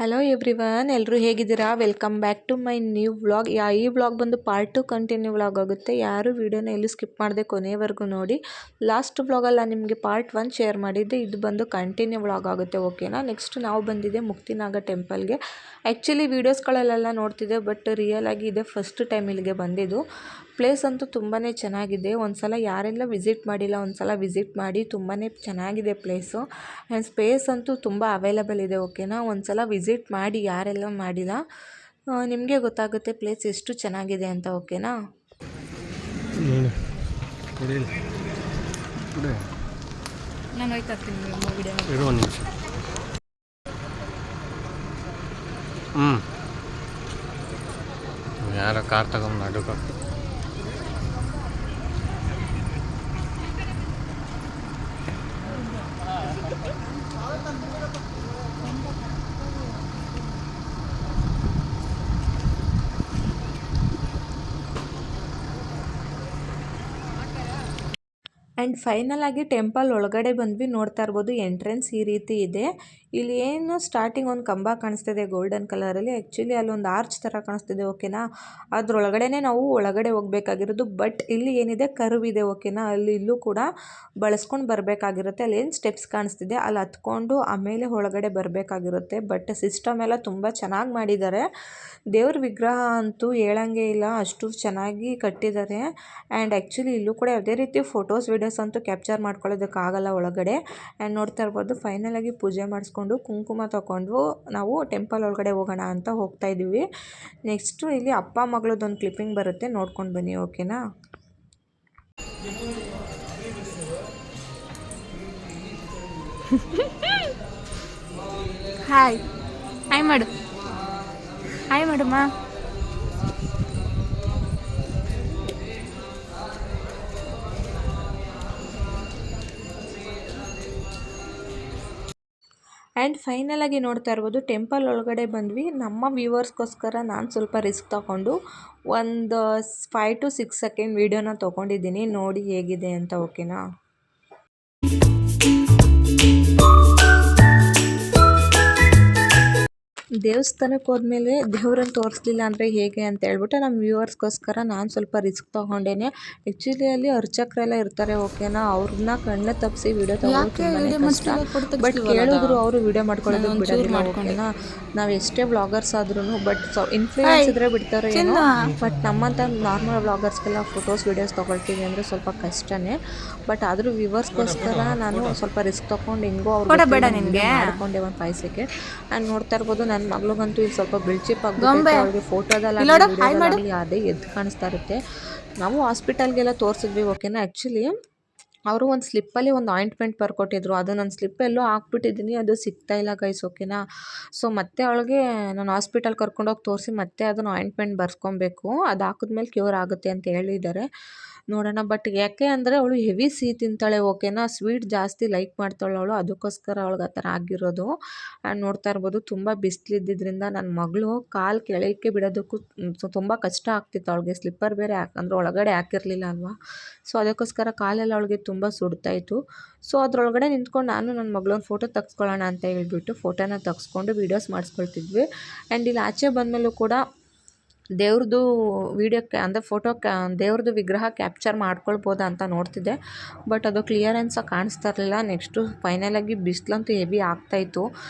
Hello everyone, ಎಲ್ಲರೂ ಹೇಗಿದ್ದೀರಾ? Welcome back to my new vlog. ಈ ವ್ಲಾಗ್ ಬಂದು ಪಾರ್ಟ್ 2 ಕಂಟಿನ್ಯೂ ವ್ಲಾಗ್ ಆಗುತ್ತೆ. ಯಾರು ವೀಡಿಯೋನ ಎಲ್ಲೂ ಸ್ಕಿಪ್ ಮಾಡದೆ ಕೊನೆವರೆಗೂ ನೋಡಿ. ಲಾಸ್ಟ್ ವ್ಲಾಗಲ್ಲಿ ನಿಮಗೆ ಪಾರ್ಟ್ 1 ಶೇರ್ ಮಾಡಿದ್ದೆ, ಇದು ಬಂದು ಕಂಟಿನ್ಯೂ ವ್ಲಾಗ್ ಆಗುತ್ತೆ. ಓಕೆನಾ? ನೆಕ್ಸ್ಟ್ ನಾವು ಬಂದಿದ್ದೆ ಮುಕ್ತಿನಾಗ ಟೆಂಪಲ್ಗೆ. ಆ್ಯಕ್ಚುಲಿ ವೀಡಿಯೋಸ್ಗಳಲ್ಲೆಲ್ಲ ನೋಡ್ತಿದ್ದೆ, ಬಟ್ ರಿಯಲ್ ಆಗಿ ಇದೆ ಫಸ್ಟ್ ಟೈಮ್ ಇಲ್ಲಿಗೆ ಬಂದಿದ್ದು. ಪ್ಲೇಸ್ ಅಂತೂ ತುಂಬಾ ಚೆನ್ನಾಗಿದೆ. ಒಂದ್ಸಲ ಯಾರೆಲ್ಲ ವಿಸಿಟ್ ಮಾಡಿಲ್ಲ ಒಂದ್ಸಲ ವಿಸಿಟ್ ಮಾಡಿ. ತುಂಬಾ ಚೆನ್ನಾಗಿದೆ ಪ್ಲೇಸು. ಆ್ಯಂಡ್ ಸ್ಪೇಸ್ ಅಂತೂ ತುಂಬ ಅವೈಲಬಲ್ ಇದೆ. ಓಕೆನಾ? ಒಂದ್ಸಲ ವಿಸಿಟ್ ಮಾಡಿ ಯಾರೆಲ್ಲ ಮಾಡಿಲ್ಲ, ನಿಮಗೆ ಗೊತ್ತಾಗುತ್ತೆ ಪ್ಲೇಸ್ ಎಷ್ಟು ಚೆನ್ನಾಗಿದೆ ಅಂತ. ಓಕೆನಾ? ನಾನು ಹೋಯ್ತಾ ಇರ್ತೀನಿ. ಯಾರೋ ಕಾರ್ ತಗೊಂಡು ಅಡ್ಡಕ್ಕೆ ಆ್ಯಂಡ್ ಫೈನಲ್ ಆಗಿ ಟೆಂಪಲ್ ಒಳಗಡೆ ಬಂದ್ವಿ. ನೋಡ್ತಾ ಇರ್ಬೋದು ಎಂಟ್ರೆನ್ಸ್ ಈ ರೀತಿ ಇದೆ. ಇಲ್ಲಿ ಏನು ಸ್ಟಾರ್ಟಿಂಗ್ ಒಂದು ಕಂಬ ಕಾಣಿಸ್ತಿದೆ ಗೋಲ್ಡನ್ ಕಲರಲ್ಲಿ. ಆ್ಯಕ್ಚುಲಿ ಅಲ್ಲೊಂದು ಆರ್ಚ್ ಥರ ಕಾಣಿಸ್ತಿದೆ. ಓಕೆನಾ? ಅದ್ರೊಳಗಡೆನೇ ನಾವು ಒಳಗಡೆ ಹೋಗ್ಬೇಕಾಗಿರೋದು. ಬಟ್ ಇಲ್ಲಿ ಏನಿದೆ ಕರ್ವ್ ಇದೆ. ಓಕೆನಾ? ಇಲ್ಲೂ ಕೂಡ ಬಳಸ್ಕೊಂಡು ಬರಬೇಕಾಗಿರುತ್ತೆ. ಅಲ್ಲೇನು ಸ್ಟೆಪ್ಸ್ ಕಾಣಿಸ್ತಿದೆ ಅಲ್ಲಿ ಹತ್ಕೊಂಡು ಆಮೇಲೆ ಒಳಗಡೆ ಬರಬೇಕಾಗಿರುತ್ತೆ. ಬಟ್ ಸಿಸ್ಟಮ್ ಎಲ್ಲ ತುಂಬ ಚೆನ್ನಾಗಿ ಮಾಡಿದ್ದಾರೆ. ದೇವ್ರ ವಿಗ್ರಹ ಅಂತೂ ಹೇಳಂಗೆ ಇಲ್ಲ, ಅಷ್ಟು ಚೆನ್ನಾಗಿ ಕಟ್ಟಿದ್ದಾರೆ. ಆ್ಯಂಡ್ ಆ್ಯಕ್ಚುಲಿ ಇಲ್ಲೂ ಕೂಡ ಯಾವುದೇ ರೀತಿ ಫೋಟೋಸ್ ವೀಡಿಯೋಸ್ ಅಂತೂ ಕ್ಯಾಪ್ಚರ್ ಮಾಡ್ಕೊಳ್ಳೋದಕ್ಕಾಗಲ್ಲ ಒಳಗಡೆ. ಆ್ಯಂಡ್ ನೋಡ್ತಾ ಇರ್ಬೋದು ಫೈನಲ್ ಆಗಿ ಪೂಜೆ ಮಾಡಿಸ್ಕೊಂಡು ಕುಂಕುಮ ತಗೊಂಡು ನಾವು ಟೆಂಪಲ್ ಒಳಗಡೆ ಹೋಗೋಣ ಅಂತ ಹೋಗ್ತಾ ಇದ್ದೀವಿ. ನೆಕ್ಸ್ಟು ಇಲ್ಲಿ ಅಪ್ಪ ಮಗಳದೊಂದು ಕ್ಲಿಪ್ಪಿಂಗ್ ಬರುತ್ತೆ, ನೋಡ್ಕೊಂಡು ಬನ್ನಿ. ಓಕೆನಾ? ಹಾಯ್ ಹಾಯ್ ಮಾಡು, ಹಾಯ್ ಮಾಡಮ್ಮ. ಆ್ಯಂಡ್ ಫೈನಲ್ ಆಗಿ ನೋಡ್ತಾ ಇರ್ಬೋದು ಟೆಂಪಲ್ ಒಳಗಡೆ ಬಂದ್ವಿ. ನಮ್ಮ ವ್ಯೂವರ್ಸ್ಗೋಸ್ಕರ ನಾನು ಸ್ವಲ್ಪ ರಿಸ್ಕ್ ತೊಗೊಂಡು ಒಂದು 5 to 6 ಸೆಕೆಂಡ್ ವೀಡಿಯೋನ ತೊಗೊಂಡಿದ್ದೀನಿ. ನೋಡಿ ಹೇಗಿದೆ ಅಂತ. ಓಕೆನಾ? ದೇವಸ್ಥಾನಕ್ಕೆ ಹೋದ್ಮೇಲೆ ದೇವ್ರನ್ನ ತೋರಿಸ್ಲಿಲ್ಲ ಅಂದರೆ ಹೇಗೆ ಅಂತ ಹೇಳ್ಬಿಟ್ಟು ನಮ್ಮ ವ್ಯೂವರ್ಸ್ಗೋಸ್ಕರ ನಾನು ಸ್ವಲ್ಪ ರಿಸ್ಕ್ ತೊಗೊಂಡೇನೆ. ಆ್ಯಕ್ಚುಲಿ ಅಲ್ಲಿ ಅರ್ಚಕರೆಲ್ಲ ಇರ್ತಾರೆ. ಓಕೆನಾ? ಅವ್ರನ್ನ ಕಣ್ಣು ತಪ್ಪಿಸಿ ವಿಡಿಯೋ ತೊಗೊಳ್ಳೋದು ತುಂಬಾ ಕಷ್ಟ. ಬಟ್ ಕೇಳಿದ್ರು ಅವರು ವಿಡಿಯೋ ಮಾಡ್ಕೊಳ್ಳೋದಕ್ಕೆ ಬಿಡೋದಿಲ್ಲ. ಓಕೆನಾ? ನಾವು ಎಷ್ಟೇ ವ್ಲಾಗರ್ಸ್ ಆದ್ರೂ ಬಟ್ ಇನ್ಫ್ಲೂಯೆನ್ಸ್ ಇದ್ರೆ ಬಿಡ್ತಾರೆ ಏನೋ. ಬಟ್ ನಮ್ಮಂಥ ನಾರ್ಮಲ್ ವ್ಲಾಗರ್ಸ್ಗೆಲ್ಲ ಫೋಟೋಸ್ ವೀಡಿಯೋಸ್ ತೊಗೊಳ್ತೀವಿ ಅಂದರೆ ಸ್ವಲ್ಪ ಕಷ್ಟನೇ. ಬಟ್ ಆದರೂ ವ್ಯೂವರ್ಸ್ಗೋಸ್ಕರ ನಾನು ಸ್ವಲ್ಪ ರಿಸ್ಕ್ ತೊಗೊಂಡು ಹೆಂಗೋ ಅವ್ರಿಗೆ ಮಾಡ್ಕೊಂಡೆ ಒಂದು 5 ಸೆಕೆಂಡ್. ಆ್ಯಂಡ್ ನೋಡ್ತಾ ಇರ್ಬೋದು ನನ್ನ ಮಗಳಿಗಂತೂ ಇಲ್ಲಿ ಸ್ವಲ್ಪ ಬಿಳ್ಚಿಪ್ ಆಗ್ಬಿಟ್ಟು ಅವ್ರಿಗೆ ಫೋಟೋದಲ್ಲಿ ಅದೇ ಎದ್ದು ಕಾಣಿಸ್ತಾ ಇರುತ್ತೆ. ನಾವು ಹಾಸ್ಪಿಟಲ್ಗೆಲ್ಲ ತೋರಿಸಿದ್ವಿ. ಓಕೆನಾ? ಆ್ಯಕ್ಚುಲಿ ಅವರು ಒಂದು ಸ್ಲಿಪ್ಪಲ್ಲಿ ಒಂದು ಆಯಿಂಟ್ಮೆಂಟ್ ಬರ್ಕೊಟ್ಟಿದ್ರು. ಅದು ನನ್ನ ಸ್ಲಿಪ್ ಎಲ್ಲೋ ಹಾಕ್ಬಿಟ್ಟಿದ್ದೀನಿ, ಅದು ಸಿಗ್ತಾ ಇಲ್ಲ ಗೈಸ್. ಓಕೆನಾ? ಸೊ ಮತ್ತೆ ಅವಳಿಗೆ ನಾನು ಹಾಸ್ಪಿಟಲ್ ಕರ್ಕೊಂಡೋಗಿ ತೋರಿಸಿ ಮತ್ತೆ ಅದನ್ನು ಆಯಿಂಟ್ಮೆಂಟ್ ಬರ್ಸ್ಕೊಬೇಕು. ಅದು ಹಾಕಿದ್ಮೇಲೆ ಕ್ಯೂರ್ ಆಗುತ್ತೆ ಅಂತ ಹೇಳಿದ್ದಾರೆ. ನೋಡೋಣ. ಬಟ್ ಯಾಕೆ ಅಂದರೆ ಅವಳು ಹೆವಿ ಸಿಹಿ ತಿಂತಾಳೆ. ಓಕೆನಾ? ಸ್ವೀಟ್ ಜಾಸ್ತಿ ಲೈಕ್ ಮಾಡ್ತಾಳೆ ಅವಳು, ಅದಕ್ಕೋಸ್ಕರ ಅವಳಿಗೆ ಆ ಥರ ಆಗಿರೋದು. ಆ್ಯಂಡ್ ನೋಡ್ತಾ ಇರ್ಬೋದು ತುಂಬ ಬಿಸಿಲಿದ್ದಿದ್ದರಿಂದ ನನ್ನ ಮಗಳು ಕಾಲು ಕೆಳಕ್ಕೆ ಬಿಡೋದಕ್ಕೂ ತುಂಬ ಕಷ್ಟ ಆಗ್ತಿತ್ತು ಅವಳಿಗೆ. ಸ್ಲಿಪ್ಪರ್ ಬೇರೆ ಅಂದರೆ ಒಳಗಡೆ ಹಾಕಿರಲಿಲ್ಲ ಅಲ್ವಾ. ಸೊ ಅದಕ್ಕೋಸ್ಕರ ಕಾಲೆಲ್ಲ ಅವಳಿಗೆ ತುಂಬ ಸುಡ್ತಾಯಿತ್ತು. ಸೊ ಅದರೊಳಗಡೆ ನಿಂತ್ಕೊಂಡು ನಾನು ನನ್ನ ಮಗಳೊಂದು ಫೋಟೋ ತೆಗೆಸ್ಕೊಳ್ಳೋಣ ಅಂತ ಹೇಳ್ಬಿಟ್ಟು ಫೋಟೋನ ತೆಗೆಸ್ಕೊಂಡು ವೀಡಿಯೋಸ್ ಮಾಡಿಸ್ಕೊಳ್ತಿದ್ವಿ. ಆ್ಯಂಡ್ ಇಲ್ಲಿ ಆಚೆ ಬಂದಮೇಲೂ ಕೂಡ ದೇವ್ರದ್ದು ವೀಡಿಯೋಕ್ಕೆ ಅಂದರೆ ದೇವ್ರದ್ದು ವಿಗ್ರಹ ಕ್ಯಾಪ್ಚರ್ ಮಾಡ್ಕೊಳ್ಬೋದಾ ಅಂತ ನೋಡ್ತಿದ್ದೆ. ಬಟ್ ಅದು ಕ್ಲಿಯರೆನ್ಸಾಗಿ ಕಾಣಿಸ್ತಾ ಇರಲಿಲ್ಲ. ನೆಕ್ಸ್ಟು ಫೈನಲಾಗಿ ಬಿಸಿಲಂತೂ ಹೆವಿ ಆಗ್ತಾಯಿತ್ತು.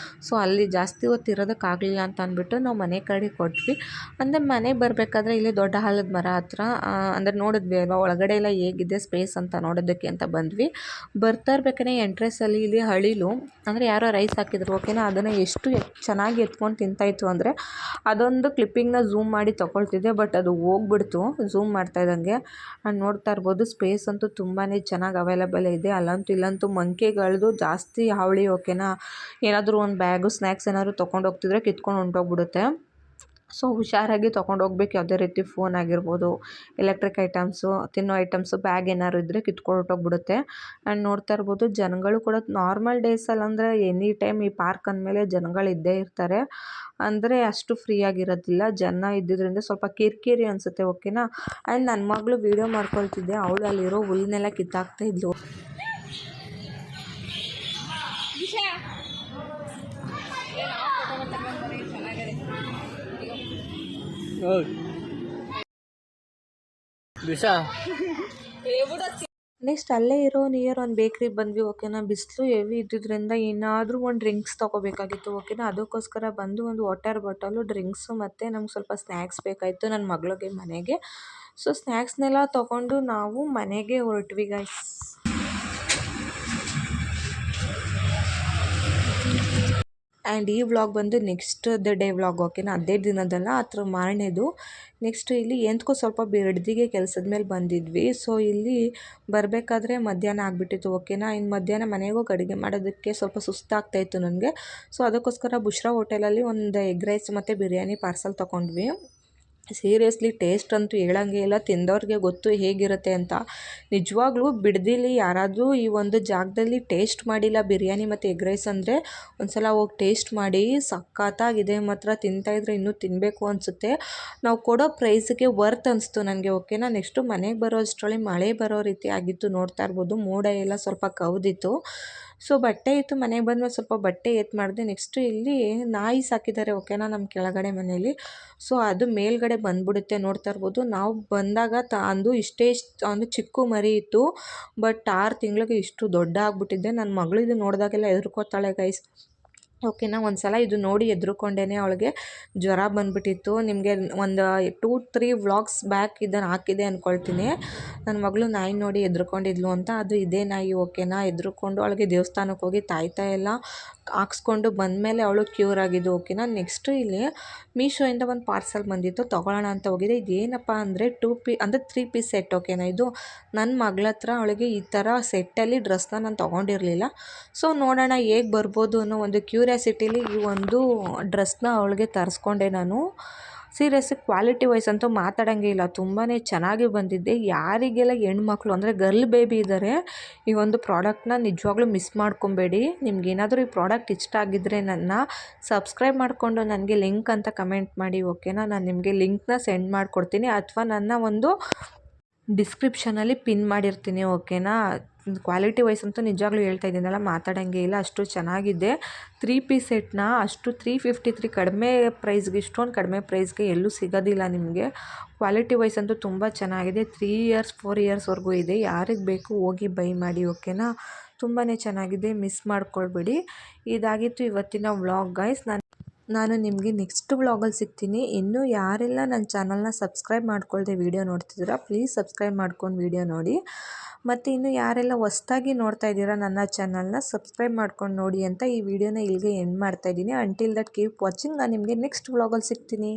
ಸೊ ಅಲ್ಲಿ ಜಾಸ್ತಿ ಹೊತ್ತು ಇರೋದಕ್ಕಾಗಲಿಲ್ಲ ಅಂತ ಅಂದ್ಬಿಟ್ಟು ನಾವು ಮನೆ ಕಡೆ ಕೊಟ್ವಿ. ಅಂದರೆ ಮನೆಗೆ ಬರಬೇಕಾದ್ರೆ ಇಲ್ಲಿ ದೊಡ್ಡ ಆಲದ ಮರ ಹತ್ರ ಅಂದರೆ ನೋಡಿದ್ವಿ ಅಲ್ವಾ ಒಳಗಡೆ ಎಲ್ಲ ಹೇಗಿದೆ ಸ್ಪೇಸ್ ಅಂತ ನೋಡೋದಕ್ಕೆ ಅಂತ ಬಂದ್ವಿ. ಬರ್ತಾ ಇರ್ಬೇಕಾದ್ರೆ ಎಂಟ್ರೆನ್ಸಲ್ಲಿ ಇಲ್ಲಿ ಹಳಿಲು ಅಂದರೆ ಯಾರೋ ರೈಸ್ ಹಾಕಿದ್ರು. ಓಕೆನಾ? ಅದನ್ನು ಎಷ್ಟು ಚೆನ್ನಾಗಿ ಎತ್ಕೊಂಡು ತಿಂತಾಯಿತ್ತು ಅಂದರೆ ಅದೊಂದು ಕ್ಲಿಪ್ಪಿಂಗ್ನ ಝೂಮ್ ಮಾಡಿ ತೊಗೊಳ್ತಿದ್ದೆ. ಬಟ್ ಅದು ಹೋಗ್ಬಿಡ್ತು ಝೂಮ್ ಮಾಡ್ತಾ ಇದ್ದಂಗೆ. ಆ್ಯಂಡ್ ನೋಡ್ತಾ ಇರ್ಬೋದು ಸ್ಪೇಸ್ ಅಂತೂ ತುಂಬಾ ಚೆನ್ನಾಗಿ ಅವೈಲೇಬಲ್ ಇದೆ. ಅಲ್ಲಂತೂ ಇಲ್ಲಂತೂ ಮಂಕಿಗಳದ್ದು ಜಾಸ್ತಿ ಹಾವಳಿ. ಓಕೆನಾ? ಏನಾದರೂ ಒಂದು ಬ್ಯಾಗು ಸ್ನ್ಯಾಕ್ಸ್ ಏನಾದರೂ ತೊಗೊಂಡು ಹೋಗ್ತಿದ್ರೆ ಕಿತ್ಕೊಂಡು ಹೊಂಟೋಗ್ಬಿಡುತ್ತೆ. ಸೊ ಹುಷಾರಾಗಿ ತೊಗೊಂಡು ಹೋಗ್ಬೇಕು. ಯಾವುದೇ ರೀತಿ ಫೋನ್ ಆಗಿರ್ಬೋದು, ಎಲೆಕ್ಟ್ರಿಕ್ ಐಟಮ್ಸು, ತಿನ್ನೋ ಐಟಮ್ಸು, ಬ್ಯಾಗ್ ಏನಾದ್ರು ಇದ್ದರೆ ಕಿತ್ಕೊಂಡು ಹೊರಟೋಗ್ಬಿಡುತ್ತೆ. ಆ್ಯಂಡ್ ನೋಡ್ತಾ ಇರ್ಬೋದು ಜನಗಳು ಕೂಡ ನಾರ್ಮಲ್ ಡೇಸಲ್ಲಿ ಅಂದರೆ ಎನಿ ಟೈಮ್ ಈ ಪಾರ್ಕ್ ಅಂದಮೇಲೆ ಜನಗಳು ಇದ್ದೇ ಇರ್ತಾರೆ. ಅಂದರೆ ಅಷ್ಟು ಫ್ರೀ ಆಗಿರೋದಿಲ್ಲ. ಜನ ಇದ್ದಿದ್ದರಿಂದ ಸ್ವಲ್ಪ ಕಿರಿಕಿರಿ ಅನಿಸುತ್ತೆ. ಓಕೆನಾ? ಆ್ಯಂಡ್ ನನ್ನ ಮಗಳು ವೀಡಿಯೋ ಮಾಡ್ಕೊಳ್ತಿದ್ದೆ, ಅವಳು ಅಲ್ಲಿರೋ ಹುಲ್ಲನ್ನೆಲ್ಲ ಕಿತ್ತಾಕ್ತಾ ಇದ್ಲು. ನೆಕ್ಸ್ಟ್ ಅಲ್ಲೇ ಇರೋ ನಿಯರ್ ಒಂದು ಬೇಕ್ರಿಗೆ ಬಂದ್ವಿ ಓಕೆನಾ. ಬಿಸಿಲು ಹೆವಿ ಇದ್ದಿದ್ದರಿಂದ ಏನಾದರೂ ಒಂದು ಡ್ರಿಂಕ್ಸ್ ತೊಗೋಬೇಕಾಗಿತ್ತು ಓಕೆನಾ. ಅದಕ್ಕೋಸ್ಕರ ಬಂದು ಒಂದು ವಾಟರ್ ಬಾಟಲು, ಡ್ರಿಂಕ್ಸು ಮತ್ತು ನಮ್ಗೆ ಸ್ವಲ್ಪ ಸ್ನ್ಯಾಕ್ಸ್ ಬೇಕಾಯಿತು ನನ್ನ ಮಗಳಿಗೆ ಮನೆಗೆ. ಸೊ ಸ್ನ್ಯಾಕ್ಸ್ನೆಲ್ಲ ತೊಗೊಂಡು ನಾವು ಮನೆಗೆ ಹೊರಟ್ವಿ ಗೈಸ್. ಆ್ಯಂಡ್ ಈ ವ್ಲಾಗ್ ಬಂದು ನೆಕ್ಸ್ಟ್ ಡೇ ವ್ಲಾಗ್ ಓಕೆನಾ. ಅದೇ ದಿನದಲ್ಲ, ಅದ್ರ ಮಾರನೇದು. ನೆಕ್ಸ್ಟ್ ಇಲ್ಲಿ ಎಂತಕ್ಕೂ ಸ್ವಲ್ಪ ಬಿಡ್ದಿಗೆ ಕೆಲಸದ ಮೇಲೆ ಬಂದಿದ್ವಿ. ಸೊ ಇಲ್ಲಿ ಬರಬೇಕಾದ್ರೆ ಮಧ್ಯಾಹ್ನ ಆಗಿಬಿಟ್ಟಿತ್ತು ಓಕೆನಾ. ಇನ್ನು ಮಧ್ಯಾಹ್ನ ಮನೆಗೆ ಹೋಗಿ ಅಡುಗೆ ಮಾಡೋದಕ್ಕೆ ಸ್ವಲ್ಪ ಸುಸ್ತಾಗ್ತಾಯಿತ್ತು ನನಗೆ. ಸೊ ಅದಕ್ಕೋಸ್ಕರ ಬುಷ್ರಾ ಹೋಟೆಲಲ್ಲಿ ಒಂದು ಎಗ್ ರೈಸ್ ಮತ್ತು ಬಿರಿಯಾನಿ ಪಾರ್ಸಲ್ ತೊಗೊಂಡ್ವಿ. ಸೀರಿಯಸ್ಲಿ ಟೇಸ್ಟ್ ಅಂತೂ ಹೇಳಂಗೆ ಇಲ್ಲ, ತಿಂದವ್ರಿಗೆ ಗೊತ್ತು ಹೇಗಿರುತ್ತೆ ಅಂತ. ನಿಜವಾಗ್ಲೂ ಬಿಡದಿಲಿ ಯಾರಾದರೂ ಈ ಒಂದು ಜಾಗದಲ್ಲಿ ಟೇಸ್ಟ್ ಮಾಡಿಲ್ಲ ಬಿರಿಯಾನಿ ಮತ್ತು ಎಗ್ ರೈಸ್ ಅಂದರೆ ಒಂದು ಸಲ ಹೋಗಿ ಟೇಸ್ಟ್ ಮಾಡಿ. ಸಖತ್ತಾಗಿದೆ ಮಾತ್ರ, ತಿಂತಾಯಿದ್ರೆ ಇನ್ನೂ ತಿನ್ನಬೇಕು ಅನಿಸುತ್ತೆ. ನಾವು ಕೊಡೋ ಪ್ರೈಸ್ಗೆ ವರ್ತ್ ಅನಿಸ್ತು ನನಗೆ ಓಕೆನಾ. ನೆಕ್ಸ್ಟು ಮನೆಗೆ ಬರೋ ಅಷ್ಟರೊಳಗೆ ಮಳೆ ಬರೋ ರೀತಿ ಆಗಿತ್ತು, ನೋಡ್ತಾ ಇರ್ಬೋದು. ಮೋಡ ಎಲ್ಲ ಸ್ವಲ್ಪ ಕವಿದಿತ್ತು. ಸೊ ಬಟ್ಟೆ ಇತ್ತು, ಮನೆಗೆ ಬಂದಮೇಲೆ ಸ್ವಲ್ಪ ಬಟ್ಟೆ ಎತ್ತು ಮಾಡಿದೆ. ನೆಕ್ಸ್ಟು ಇಲ್ಲಿ ನಾಯಿ ಸಾಕಿದ್ದಾರೆ ಓಕೆನಾ ನಮ್ಮ ಕೆಳಗಡೆ ಮನೆಯಲ್ಲಿ. ಸೊ ಅದು ಮೇಲ್ಗಡೆ ಬಂದುಬಿಡುತ್ತೆ, ನೋಡ್ತಾ ಇರ್ಬೋದು. ನಾವು ಬಂದಾಗ ಅಂದು ಇಷ್ಟೇ ಒಂದು ಚಿಕ್ಕ ಮರಿ ಇತ್ತು, ಬಟ್ 6 ತಿಂಗಳಿಗೆ ಇಷ್ಟು ದೊಡ್ಡ ಆಗಿಬಿಟ್ಟಿದ್ದೆ. ನನ್ನ ಮಗಳು ಇದು ನೋಡಿದಾಗೆಲ್ಲ ಹೆದರ್ಕೋತಾಳೆ ಗೈಸ್ ಓಕೆನಾ. ಒಂದು ಸಲ ಇದು ನೋಡಿ ಹೆದ್ರುಕೊಂಡೇ ಅವಳಿಗೆ ಜ್ವರ ಬಂದುಬಿಟ್ಟಿತ್ತು. ನಿಮಗೆ ಒಂದು 2-3 ವ್ಲಾಗ್ಸ್ ಬ್ಯಾಕ್ ಇದನ್ನು ಹಾಕಿದೆ ಅಂದ್ಕೊಳ್ತೀನಿ. ನನ್ನ ಮಗಳು ನಾಯಿ ನೋಡಿ ಹೆದ್ರುಕೊಂಡಿದ್ಲು ಅಂತ. ಅದು ಇದೇ ನಾಯಿ ಓಕೆನಾ. ಹೆದ್ರುಕೊಂಡು ಅವಳಿಗೆ ದೇವಸ್ಥಾನಕ್ಕೆ ಹೋಗಿ ತಾಯ್ತಾ ಎಲ್ಲ ಹಾಕ್ಸ್ಕೊಂಡು ಬಂದಮೇಲೆ ಅವಳು ಕ್ಯೂರ್ ಆಗಿದ್ದು ಓಕೆನಾ. ನೆಕ್ಸ್ಟು ಇಲ್ಲಿ ಮೀಶೋಯಿಂದ ಒಂದು ಪಾರ್ಸಲ್ ಬಂದಿತ್ತು, ತೊಗೊಳ್ಳೋಣ ಅಂತ ಹೋಗಿದೆ. ಇದೇನಪ್ಪ ಅಂದರೆ 3 ಪೀಸ್ ಸೆಟ್ ಓಕೆನಾ. ಇದು ನನ್ನ ಮಗಳ ಹತ್ರ ಅವಳಿಗೆ ಈ ಥರ ಸೆಟ್ಟಲ್ಲಿ ಡ್ರೆಸ್ನ ನಾನು ತೊಗೊಂಡಿರಲಿಲ್ಲ. ಸೊ ನೋಡೋಣ ಹೇಗೆ ಬರ್ಬೋದು ಅನ್ನೋ ಒಂದು ಕ್ಯೂರಿಯಾಸಿಟಿಲಿ ಈ ಒಂದು ಡ್ರೆಸ್ನ ಅವಳಿಗೆ ತರಿಸ್ಕೊಂಡೆ ನಾನು. ಸೀರಿಯಸ್ಲಿ ಕ್ವಾಲಿಟಿ ವೈಸ್ ಅಂತೂ ಮಾತಾಡೋಂಗೆ ಇಲ್ಲ, ತುಂಬಾ ಚೆನ್ನಾಗಿ ಬಂದಿದ್ದೆ. ಯಾರಿಗೆಲ್ಲ ಹೆಣ್ಮಕ್ಳು ಅಂದರೆ ಗರ್ಲ್ ಬೇಬಿ ಇದ್ದಾರೆ, ಈ ಒಂದು ಪ್ರಾಡಕ್ಟ್ನ ನಿಜವಾಗ್ಲೂ ಮಿಸ್ ಮಾಡ್ಕೊಬೇಡಿ. ನಿಮ್ಗೇನಾದರೂ ಈ ಪ್ರಾಡಕ್ಟ್ ಇಷ್ಟ ಆಗಿದ್ದರೆ ನನ್ನ ಸಬ್ಸ್ಕ್ರೈಬ್ ಮಾಡಿಕೊಂಡು ನನಗೆ ಲಿಂಕ್ ಅಂತ ಕಮೆಂಟ್ ಮಾಡಿ ಓಕೆನಾ. ನಾನು ನಿಮಗೆ ಲಿಂಕ್ನ ಸೆಂಡ್ ಮಾಡಿಕೊಡ್ತೀನಿ, ಅಥವಾ ನನ್ನ ಒಂದು ಡಿಸ್ಕ್ರಿಪ್ಷನಲ್ಲಿ ಪಿನ್ ಮಾಡಿರ್ತೀನಿ ಓಕೆನಾ. ಕ್ವಾಲಿಟಿ ವೈಸ್ ಅಂತೂ ನಿಜವಾಗ್ಲೂ ಹೇಳ್ತಾ ಇದ್ದೀನಲ್ಲ, ಮಾತಾಡೋಂಗೆ ಇಲ್ಲ, ಅಷ್ಟು ಚೆನ್ನಾಗಿದೆ. 3 ಪೀಸ್ ಸೆಟ್ನ ಅಷ್ಟು 353 ಕಡಿಮೆ ಪ್ರೈಸ್ಗೆ, ಇಷ್ಟೊಂದು ಕಡಿಮೆ ಪ್ರೈಸ್ಗೆ ಎಲ್ಲೂ ಸಿಗೋದಿಲ್ಲ ನಿಮಗೆ. ಕ್ವಾಲಿಟಿ ವೈಸ್ ಅಂತೂ ತುಂಬ ಚೆನ್ನಾಗಿದೆ. 3 ಇಯರ್ಸ್ 4 ಇಯರ್ಸ್ವರೆಗೂ ಇದೆ. ಯಾರಿಗೆ ಬೇಕು ಹೋಗಿ ಬೈ ಮಾಡಿ ಓಕೆನಾ. ತುಂಬಾ ಚೆನ್ನಾಗಿದೆ, ಮಿಸ್ ಮಾಡ್ಕೊಳ್ಬೇಡಿ. ಇದಾಗಿತ್ತು ಇವತ್ತಿನ ವ್ಲಾಗ್ ಗೈಸ್. ನಾನು ನಿಮಗೆ ನೆಕ್ಸ್ಟ್ ವ್ಲಾಗಲ್ಲಿ ಸಿಗ್ತೀನಿ. ಇನ್ನೂ ಯಾರೆಲ್ಲ ನನ್ನ ಚಾನಲ್ನ ಸಬ್ಸ್ಕ್ರೈಬ್ ಮಾಡ್ಕೊಳ್ದೆ ವೀಡಿಯೋ ನೋಡ್ತಿದ್ದೀರಾ, ಪ್ಲೀಸ್ ಸಬ್ಸ್ಕ್ರೈಬ್ ಮಾಡ್ಕೊಂಡು ವೀಡಿಯೋ ನೋಡಿ. ಮತ್ತು ಇನ್ನು ಯಾರೆಲ್ಲ ಹೊಸ್ದಾಗಿ ನೋಡ್ತಾ ಇದ್ದೀರಾ ನನ್ನ ಚಾನಲ್ನ, ಸಬ್ಸ್ಕ್ರೈಬ್ ಮಾಡ್ಕೊಂಡು ನೋಡಿ ಅಂತ ಈ ವಿಡಿಯೋನ ಇಲ್ಲಿಗೆ ಎಂಡ್ ಮಾಡ್ತಾಯಿದ್ದೀನಿ. Until that keep watching. ನಾನು ನಿಮಗೆ ನೆಕ್ಸ್ಟ್ ವ್ಲಾಗಲ್ಲಿ ಸಿಗ್ತೀನಿ.